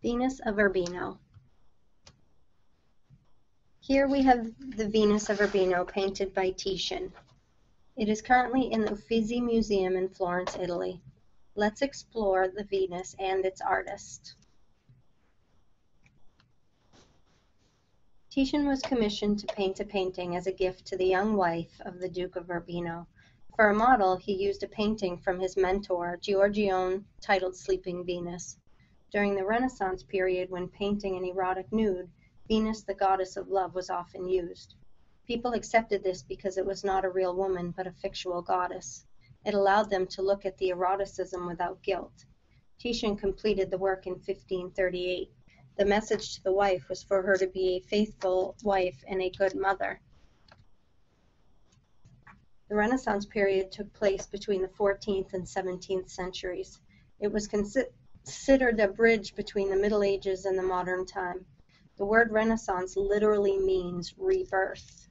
Venus of Urbino. Here we have the Venus of Urbino painted by Titian. It is currently in the Uffizi Museum in Florence, Italy. Let's explore the Venus and its artist. Titian was commissioned to paint a painting as a gift to the young wife of the Duke of Urbino. For a model, he used a painting from his mentor, Giorgione, titled Sleeping Venus. During the Renaissance period, when painting an erotic nude, Venus, the goddess of love, was often used. People accepted this because it was not a real woman, but a fictional goddess. It allowed them to look at the eroticism without guilt. Titian completed the work in 1538. The message to the wife was for her to be a faithful wife and a good mother. The Renaissance period took place between the 14th and 17th centuries. It was considered a bridge between the Middle Ages and the modern time. The word Renaissance literally means rebirth.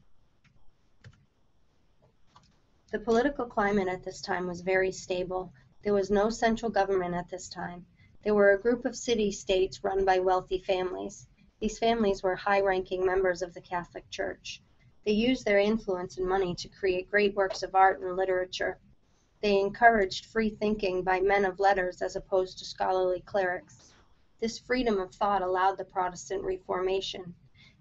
The political climate at this time was very stable. There was no central government at this time. There were a group of city-states run by wealthy families. These families were high-ranking members of the Catholic Church. They used their influence and money to create great works of art and literature. They encouraged free thinking by men of letters as opposed to scholarly clerics. This freedom of thought allowed the Protestant Reformation.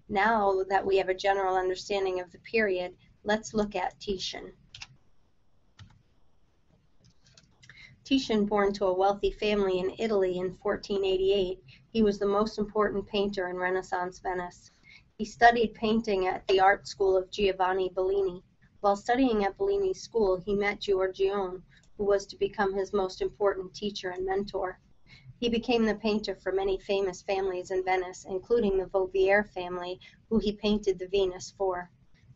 Now that we have a general understanding of the period, let's look at Titian. Titian, born to a wealthy family in Italy in 1488, he was the most important painter in Renaissance Venice. He studied painting at the art school of Giovanni Bellini. While studying at Bellini's school, he met Giorgione, who was to become his most important teacher and mentor. He became the painter for many famous families in Venice, including the Vauvier family, who he painted the Venus for.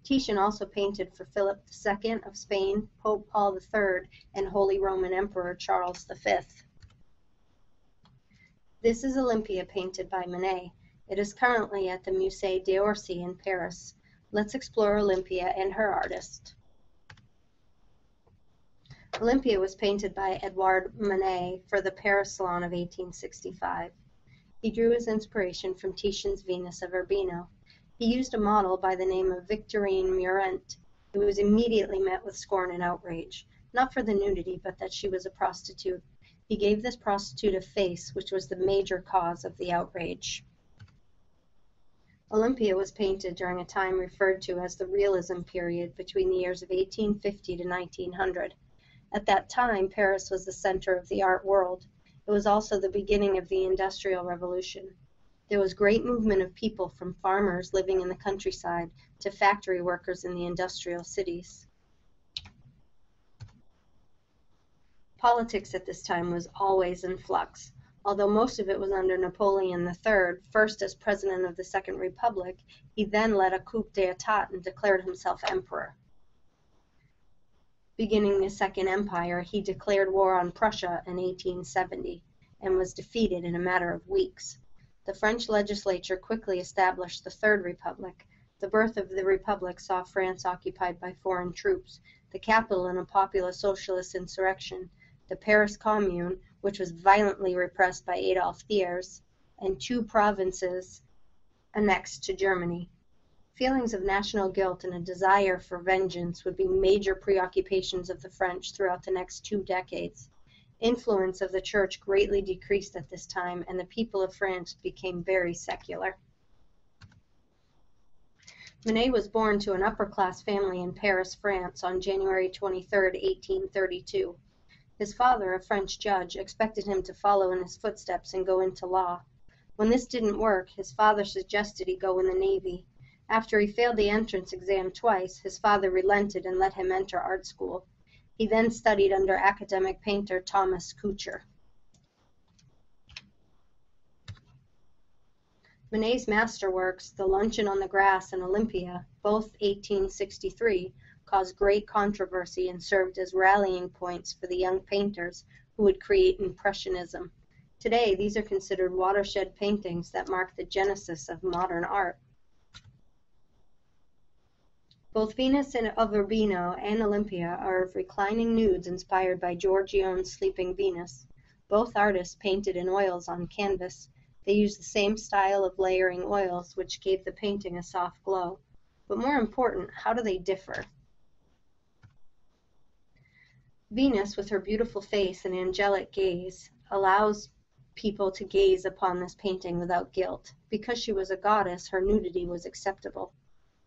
Titian also painted for Philip II of Spain, Pope Paul III, and Holy Roman Emperor Charles V. This is Olympia, painted by Monet. It is currently at the Musée d'Orsay in Paris. Let's explore Olympia and her artist. Olympia was painted by Edouard Manet for the Paris Salon of 1865. He drew his inspiration from Titian's Venus of Urbino. He used a model by the name of Victorine Meurent, who was immediately met with scorn and outrage, not for the nudity, but that she was a prostitute. He gave this prostitute a face, which was the major cause of the outrage. Olympia was painted during a time referred to as the Realism period between the years of 1850 to 1900. At that time, Paris was the center of the art world. It was also the beginning of the Industrial Revolution. There was great movement of people from farmers living in the countryside to factory workers in the industrial cities. Politics at this time was always in flux. Although most of it was under Napoleon III, first as president of the Second Republic, he then led a coup d'etat and declared himself emperor. Beginning the Second Empire, he declared war on Prussia in 1870 and was defeated in a matter of weeks. The French legislature quickly established the Third Republic. The birth of the Republic saw France occupied by foreign troops, the capital in a popular socialist insurrection, the Paris Commune, which was violently repressed by Adolphe Thiers, and 2 provinces annexed to Germany. Feelings of national guilt and a desire for vengeance would be major preoccupations of the French throughout the next 2 decades. Influence of the church greatly decreased at this time, and the people of France became very secular. Monet was born to an upper-class family in Paris, France, on January 23, 1832. His father, a French judge, expected him to follow in his footsteps and go into law. When this didn't work, his father suggested he go in the Navy. After he failed the entrance exam twice, his father relented and let him enter art school. He then studied under academic painter Thomas Couture. Monet's masterworks, The Luncheon on the Grass and Olympia, both 1863, caused great controversy and served as rallying points for the young painters who would create Impressionism. Today, these are considered watershed paintings that mark the genesis of modern art. Both Venus of Urbino and Olympia are of reclining nudes inspired by Giorgione's Sleeping Venus. Both artists painted in oils on canvas. They used the same style of layering oils, which gave the painting a soft glow. But more important, how do they differ? Venus, with her beautiful face and angelic gaze, allows people to gaze upon this painting without guilt. Because she was a goddess, her nudity was acceptable.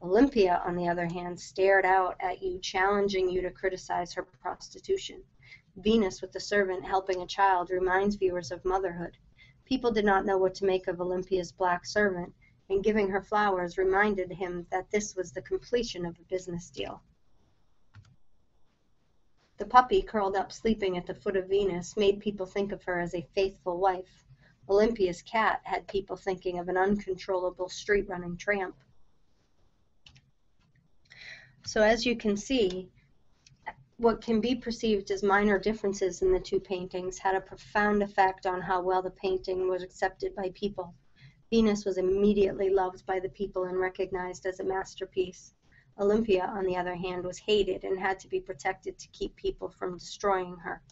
Olympia, on the other hand, stared out at you, challenging you to criticize her prostitution. Venus, with the servant helping a child, reminds viewers of motherhood. People did not know what to make of Olympia's black servant, and giving her flowers reminded him that this was the completion of a business deal. The puppy, curled up sleeping at the foot of Venus, made people think of her as a faithful wife. Olympia's cat had people thinking of an uncontrollable street-running tramp. So as you can see, what can be perceived as minor differences in the two paintings had a profound effect on how well the painting was accepted by people. Venus was immediately loved by the people and recognized as a masterpiece. Olympia, on the other hand, was hated and had to be protected to keep people from destroying her.